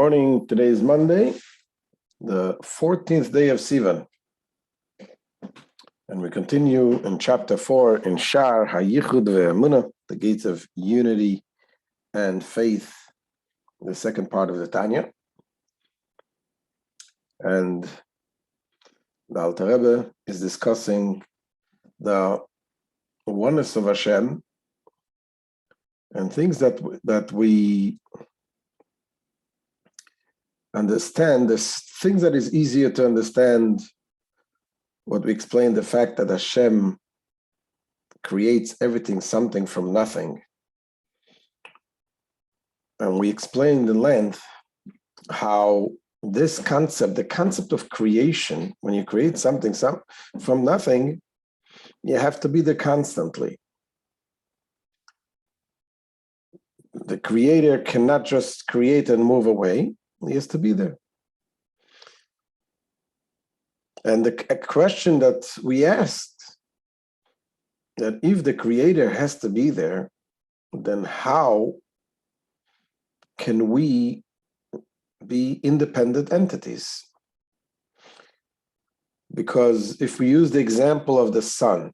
morning. Today is Monday, the 14th day of Sivan. And we continue in chapter 4 in Shaar, Yichud, vEmuna, the gates of unity and faith, the second part of the Tanya. And the Alter Rebbe is discussing the oneness of Hashem and things that we understand. There's things that is easier to understand. What we explained, the fact that Hashem creates everything, something from nothing. And we explained in length how this concept, the concept of creation, when you create something from nothing, you have to be there constantly. The creator cannot just create and move away. He has to be there. And a question that we asked, that if the creator has to be there, then how can we be independent entities? Because if we use the example of the sun,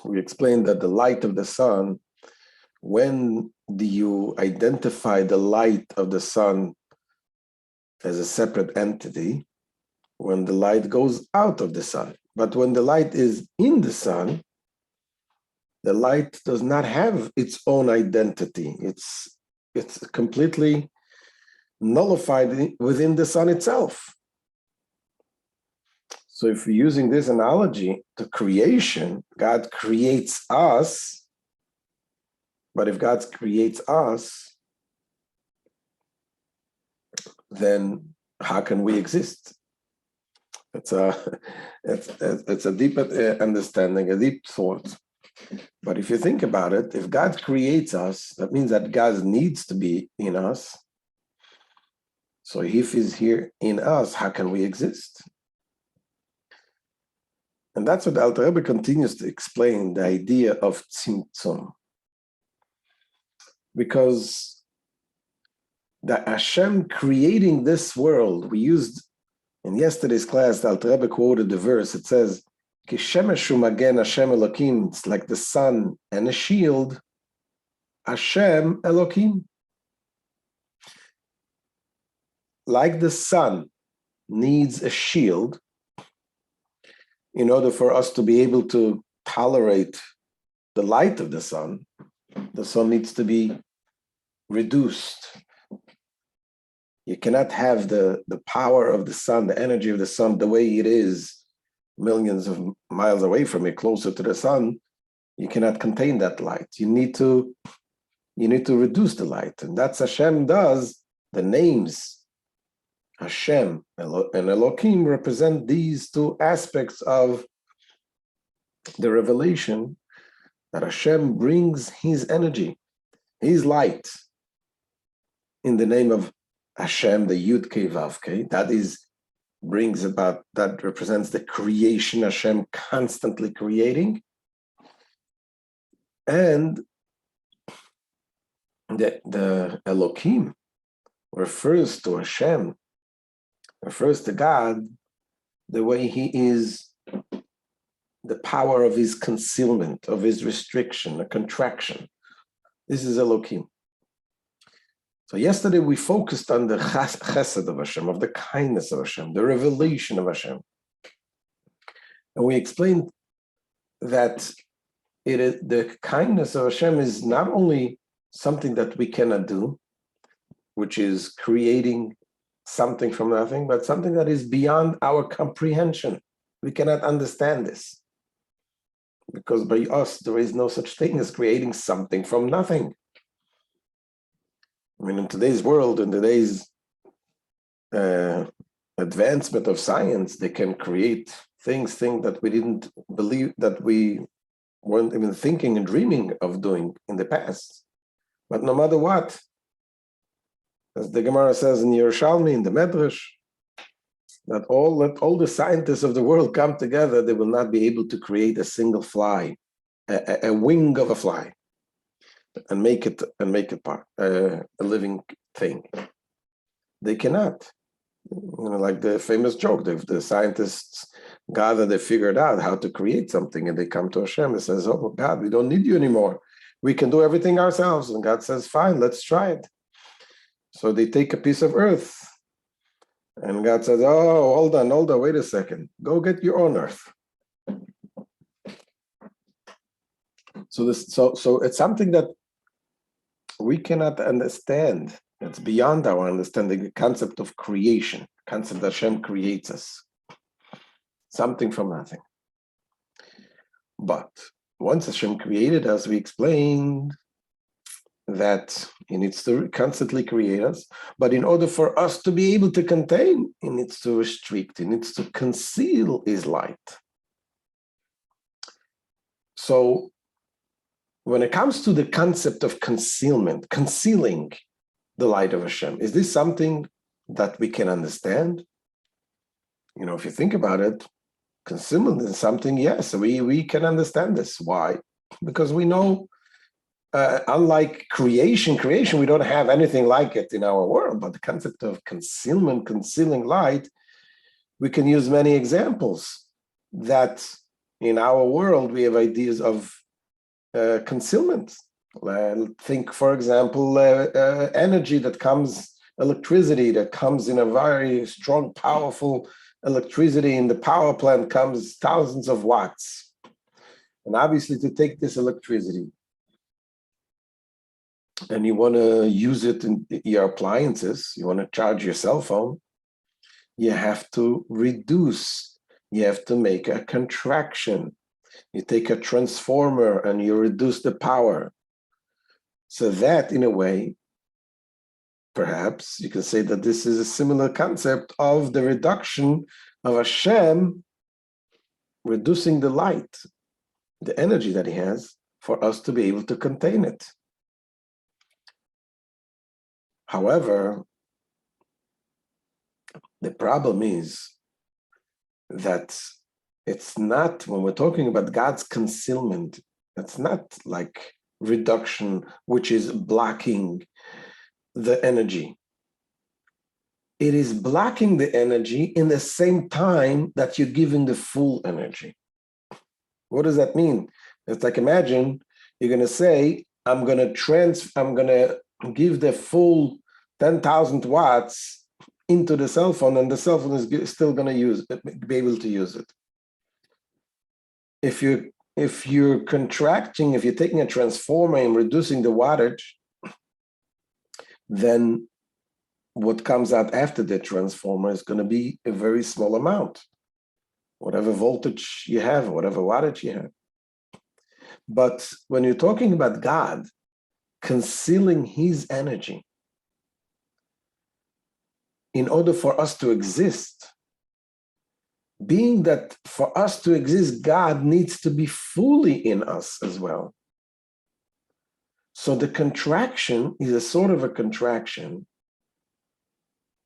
we explained that the light of the sun, when do you identify the light of the sun as a separate entity? When the light goes out of the sun. But when the light is in the sun, the light does not have its own identity. It's completely nullified within the sun itself. So if we're using this analogy to creation, God creates us, but if God creates us, then how can we exist? It's a deep understanding, a deep thought. But if you think about it, if God creates us, that means that God needs to be in us. So if He's here in us, how can we exist? And that's what Alter Rebbe continues to explain, the idea of tzimtzum. Because the Hashem creating this world, we used in yesterday's class, the Alter Rebbe quoted the verse. It says, "Kishemesh u'magen Hashem Elokim." It's like the sun and a shield. Hashem Elokim. Like the sun needs a shield in order for us to be able to tolerate the light of the sun needs to be reduced. You cannot have the power of the sun, the energy of the sun, the way it is, millions of miles away from it, closer to the sun. You cannot contain that light. You need to reduce the light, and that's Hashem does. The names Hashem and Elohim represent these two aspects of the revelation, that Hashem brings His energy, His light, in the name of Hashem, the Yud Kei Vav Kei, that represents the creation, Hashem constantly creating. And the Elohim refers to Hashem, refers to God, the way He is, the power of His concealment, of His restriction, a contraction. This is Elohim. So yesterday we focused on the chesed of Hashem, of the kindness of Hashem, the revelation of Hashem. And we explained that the kindness of Hashem is not only something that we cannot do, which is creating something from nothing, but something that is beyond our comprehension. We cannot understand this. Because by us, there is no such thing as creating something from nothing. I mean, in today's world, in today's advancement of science, they can create things that we didn't believe, that we weren't even thinking and dreaming of doing in the past. But no matter what, as the Gemara says in Yerushalmi, in the Medrash, that all the scientists of the world come together, they will not be able to create a single fly, a wing of a fly, and make it part a living thing. They cannot. Like the famous joke, the scientists gather, they figured out how to create something, and they come to Hashem and says, oh God, we don't need you anymore. We can do everything ourselves. And God says, fine, let's try it. So they take a piece of earth, and God says, oh, hold on, wait a second. Go get your own earth. So it's something that we cannot understand. It's beyond our understanding, the concept of creation, concept that Hashem creates us, something from nothing. But once Hashem created us, we explained that He needs to constantly create us, but in order for us to be able to contain, He needs to restrict, He needs to conceal His light. So when it comes to the concept of concealment, concealing the light of Hashem, is this something that we can understand? If you think about it, concealment is something, yes, we can understand this. Why? Because we know, unlike creation, we don't have anything like it in our world, but the concept of concealment, concealing light, we can use many examples that in our world we have ideas of concealment. Think, for example, energy that comes, electricity that comes in a very strong, powerful electricity in the power plant comes thousands of watts. And obviously to take this electricity and you want to use it in your appliances, you want to charge your cell phone, you have to reduce, you have to make a contraction. You take a transformer and you reduce the power. So that, in a way, perhaps you can say that this is a similar concept of the reduction of Hashem, reducing the light, the energy that He has, for us to be able to contain it. However, the problem is that it's not, when we're talking about God's concealment, it's not like reduction, which is blocking the energy. It is blocking the energy in the same time that you're giving the full energy. What does that mean? It's like, imagine you're going to say, I'm going to give the full 10,000 watts into the cell phone, and the cell phone is still going to be able to use it. If you're contracting, if you're taking a transformer and reducing the wattage, then what comes out after the transformer is going to be a very small amount, whatever voltage you have, whatever wattage you have. But when you're talking about God concealing His energy, in order for us to exist, being that for us to exist, God needs to be fully in us as well. So the contraction is a sort of a contraction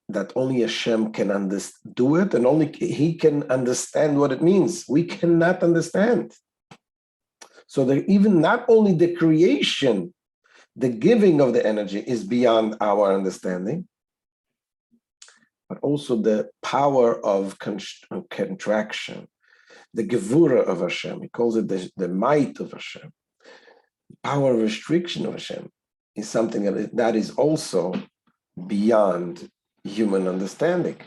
that only Hashem can do it, and only He can understand what it means. We cannot understand. So that even not only the creation, the giving of the energy is beyond our understanding, but also the power of contraction, the gevura of Hashem. He calls it the might of Hashem. The power of restriction of Hashem is something that is also beyond human understanding.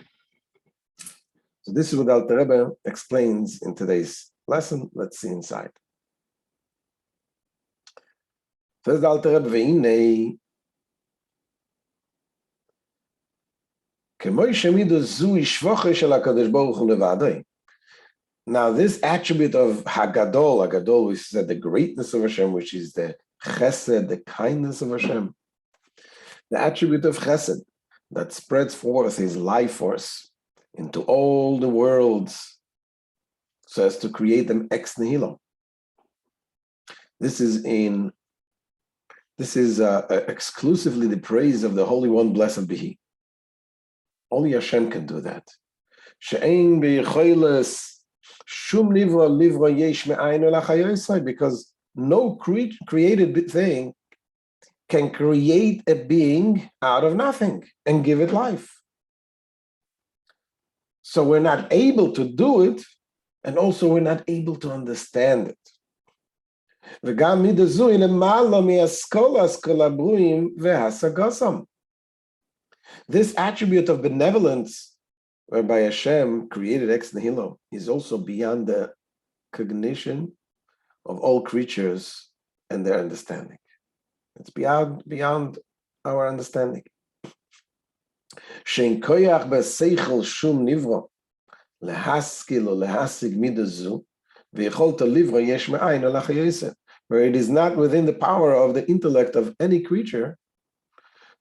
So this is what Alter Rebbe explains in today's lesson. Let's see inside. Says Alter Rebbe, v'inei now, this attribute of Hagadol, we said the greatness of Hashem, which is the chesed, the kindness of Hashem, the attribute of chesed that spreads forth His life force into all the worlds so as to create them ex nihilo. This is exclusively the praise of the Holy One, blessed be He. Only Hashem can do that. Because no created thing can create a being out of nothing and give it life. So we're not able to do it, and also we're not able to understand it. This attribute of benevolence, whereby Hashem created ex nihilo, is also beyond the cognition of all creatures and their understanding. It's beyond our understanding. Shein koyach b'seichel shum nivro lehaskil or lehasig midazu v'yecholta livro yesh me'ayin alach yosef, where it is not within the power of the intellect of any creature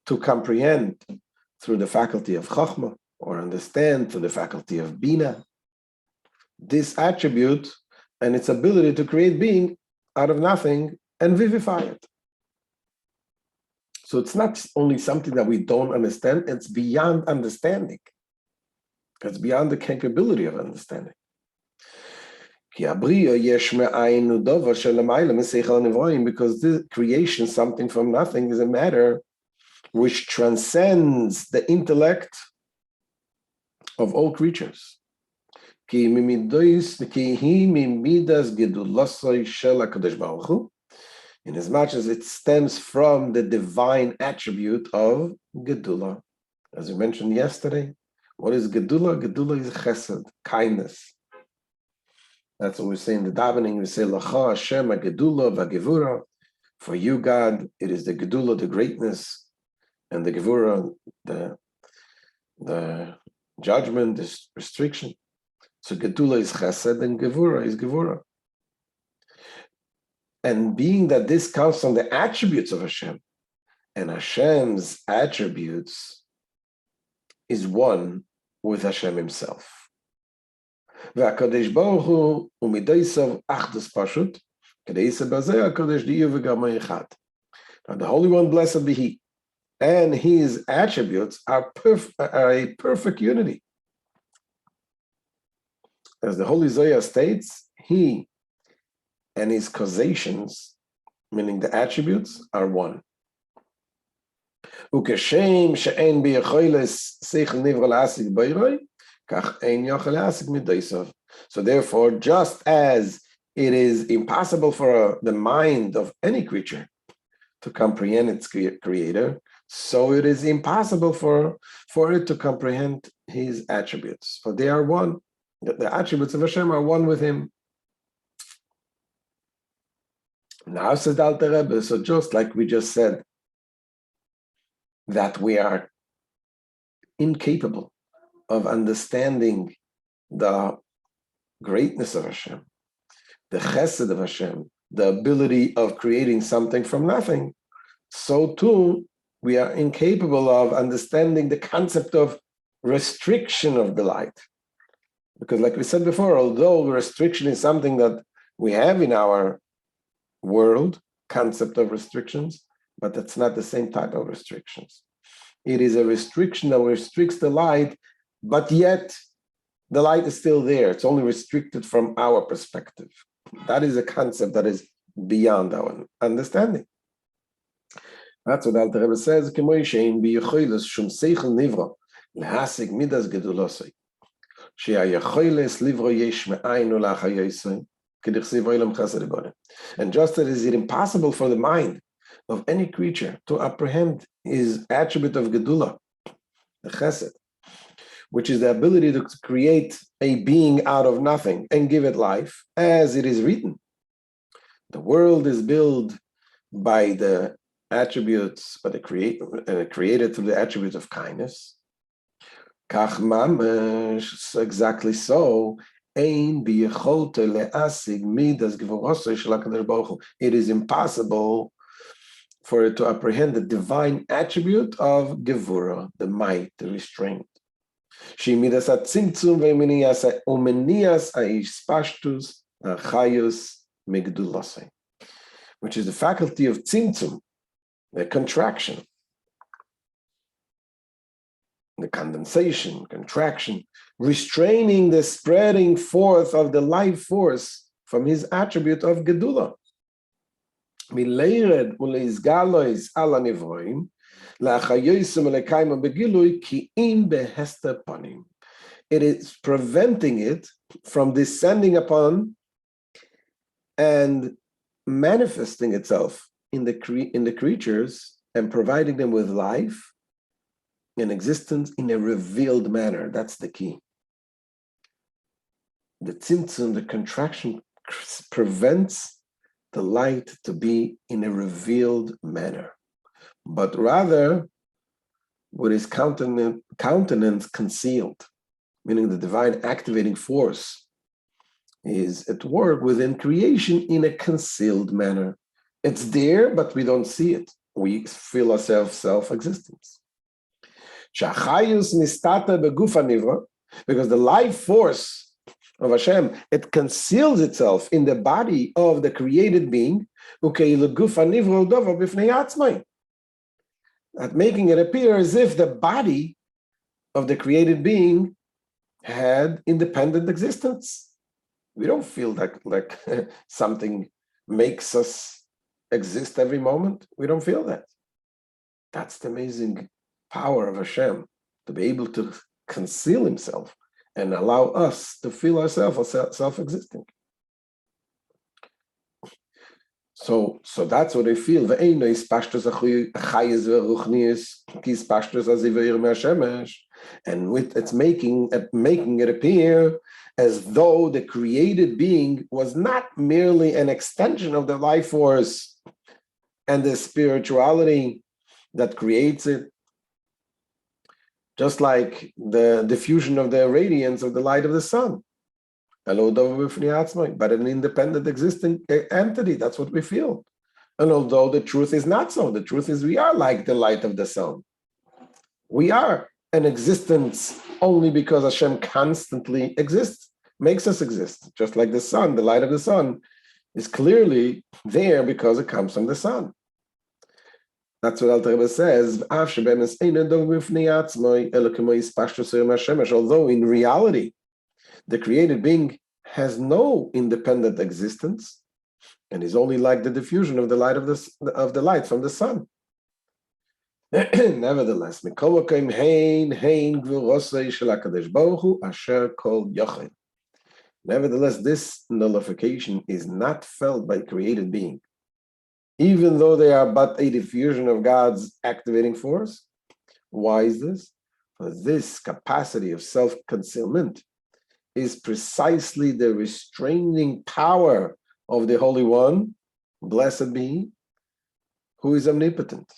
to comprehend through the faculty of chachma or understand through the faculty of bina this attribute and its ability to create being out of nothing and vivify it. So it's not only something that we don't understand, it's beyond understanding. It's beyond the capability of understanding. Because this creation, something from nothing, is a matter which transcends the intellect of all creatures. In as much as it stems from the divine attribute of Gedula. As we mentioned yesterday, what is Gedula? Gedula is chesed, kindness. That's what we say in the davening. We say, Lacha Hashem Gedula v'Gevura. For you, God, it is the Gedula, the greatness, and the Gevura, the judgment, the restriction. So Gedula is chesed and Gevura is Gevura. And being that this comes from the attributes of Hashem, and Hashem's attributes is one with Hashem himself. והקדוש ברוך הוא ומדייסov achdus pashut, כדייסה בזה הקדוש דיור וגרמה אחד. Now the Holy One, blessed be He, and His attributes are a perfect unity. As the Holy Zohar states, He and His causations, meaning the attributes, are one. וכשם שאין ביכולת שכל נברא להשיג בורא, כך אין יכול להשיג מדייסov. So therefore, just as it is impossible for the mind of any creature to comprehend its creator, so it is impossible for it to comprehend His attributes. For they are one. The attributes of Hashem are one with Him. Now says the Alter Rebbe, so just like we just said, that we are incapable of understanding the greatness of Hashem, the chesed of Hashem, the ability of creating something from nothing, so too we are incapable of understanding the concept of restriction of the light. Because like we said before, although restriction is something that we have in our world, concept of restrictions, but that's not the same type of restrictions. It is a restriction that restricts the light, but yet the light is still there. It's only restricted from our perspective. That is a concept that is beyond our understanding. That's what Alter Rebbe says, and just as it is impossible for the mind of any creature to apprehend his attribute of Gedula, the Chesed, which is the ability to create a being out of nothing and give it life, as it is written. The world is built by the attributes, by the created through the attributes of kindness. Kach mamash, exactly so. It is impossible for it to apprehend the divine attribute of Gevura, the might, the restraint. Which is the faculty of tzimtzum, the contraction, the condensation, contraction, restraining the spreading forth of the life force from his attribute of Gedula. it is preventing it from descending upon and manifesting itself in the creatures and providing them with life and existence in a revealed manner. That's the key. The tzimtzum, the contraction, prevents the light to be in a revealed manner, but rather with his countenance concealed, meaning the divine activating force is at work within creation in a concealed manner. It's there, but we don't see it. We feel ourselves self-existence. Because the life force of Hashem, it conceals itself in the body of the created being, at making it appear as if the body of the created being had independent existence. We don't feel like something makes us exist every moment. We don't feel that. That's the amazing power of Hashem, to be able to conceal himself and allow us to feel ourselves as self-existing. So that's what I feel. And with it's making it appear as though the created being was not merely an extension of the life force and the spirituality that creates it, just like the diffusion of the radiance of the light of the sun. But an independent existing entity, that's what we feel. And although the truth is not so, the truth is we are like the light of the sun. We are an existence only because Hashem constantly exists, makes us exist. Just like the sun, the light of the sun is clearly there because it comes from the sun. That's what Alter Rebbe says. Although in reality, the created being has no independent existence and is only like the diffusion of the light of the light from the sun. Nevertheless, this nullification is not felt by created being, even though they are but a diffusion of God's activating force. Why is this? For this capacity of self-concealment is precisely the restraining power of the Holy One, blessed be He, who is omnipotent.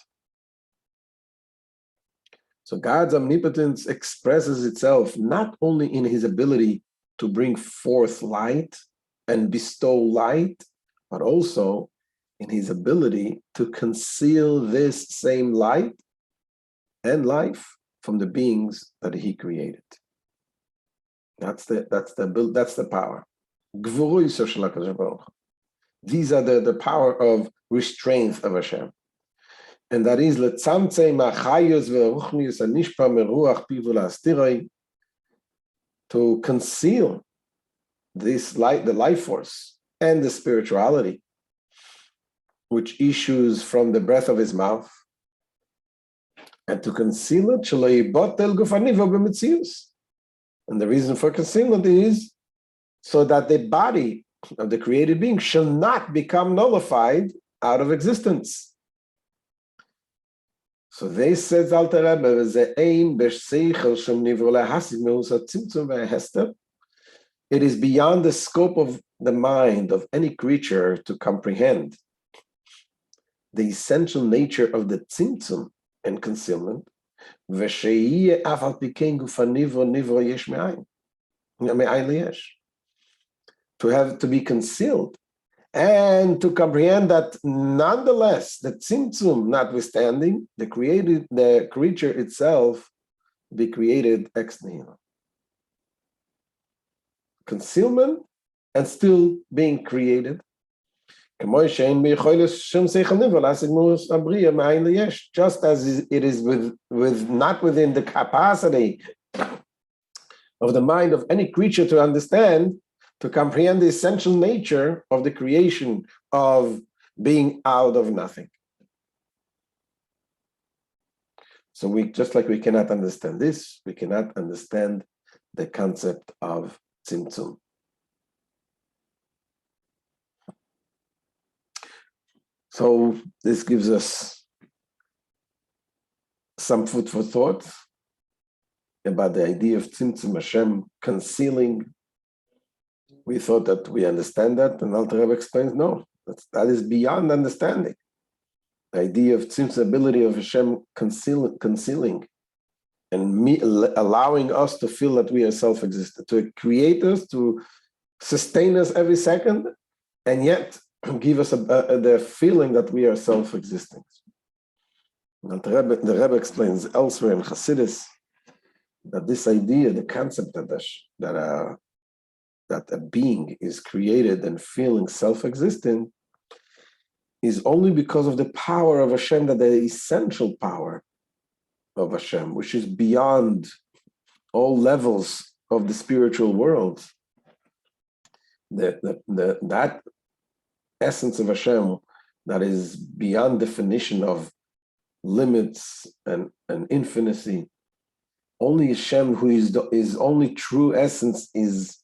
So God's omnipotence expresses itself not only in His ability to bring forth light and bestow light, but also in His ability to conceal this same light and life from the beings that He created. That's the power. These are the power of restraint of Hashem. And that is to conceal this light, the life force, and the spirituality which issues from the breath of His mouth, and to conceal it. And the reason for concealment is so that the body of the created being shall not become nullified out of existence. So they said, Alter Rebbe, it is beyond the scope of the mind of any creature to comprehend the essential nature of the tzimtzum and concealment, to be concealed, and to comprehend that nonetheless, the tzimtzum notwithstanding, the creature itself be created ex nihilo. Concealment and still being created. Just as it is with not within the capacity of the mind of any creature to understand, to comprehend the essential nature of the creation of being out of nothing. So just like we cannot understand this, we cannot understand the concept of tzimtzum. So this gives us some food for thought about the idea of tzimtzum, Hashem concealing. We thought that we understand that, and Alter Rebbe explains, no, that is beyond understanding. The idea of tzimtzum, ability of Hashem concealing and allowing us to feel that we are self-existent, to create us, to sustain us every second, and yet give us the feeling that we are self-existing. The Rebbe explains elsewhere in Hasidus that this idea, the concept that a being is created and feeling self-existing, is only because of the power of Hashem, that the essential power of Hashem, which is beyond all levels of the spiritual world, that essence of Hashem that is beyond definition of limits and infinity. Only Hashem, who is only true essence, his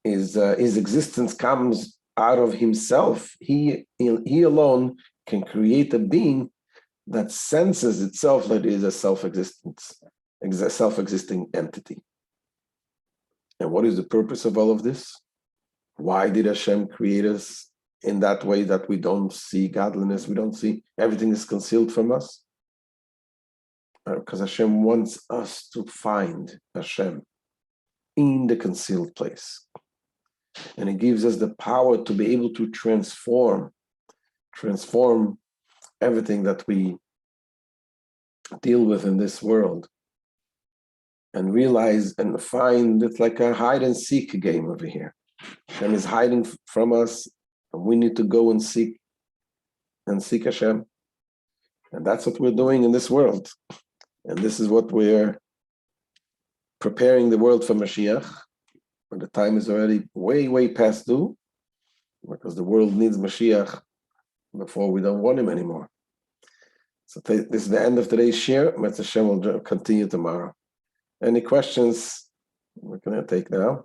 existence comes out of himself. He alone can create a being that senses itself that it is a self-existing entity. And what is the purpose of all of this? Why did Hashem create us in that way that we don't see godliness, we don't see, everything is concealed from us? Because Hashem wants us to find Hashem in the concealed place. And it gives us the power to be able to transform everything that we deal with in this world, and realize and find it's like a hide and seek game over here. Hashem is hiding from us, and we need to go and seek Hashem. And that's what we're doing in this world. And this is what we're preparing the world for Mashiach, when the time is already way, way past due, because the world needs Mashiach before we don't want him anymore. So this is the end of today's share. Hashem will continue tomorrow. Any questions we're going to take now?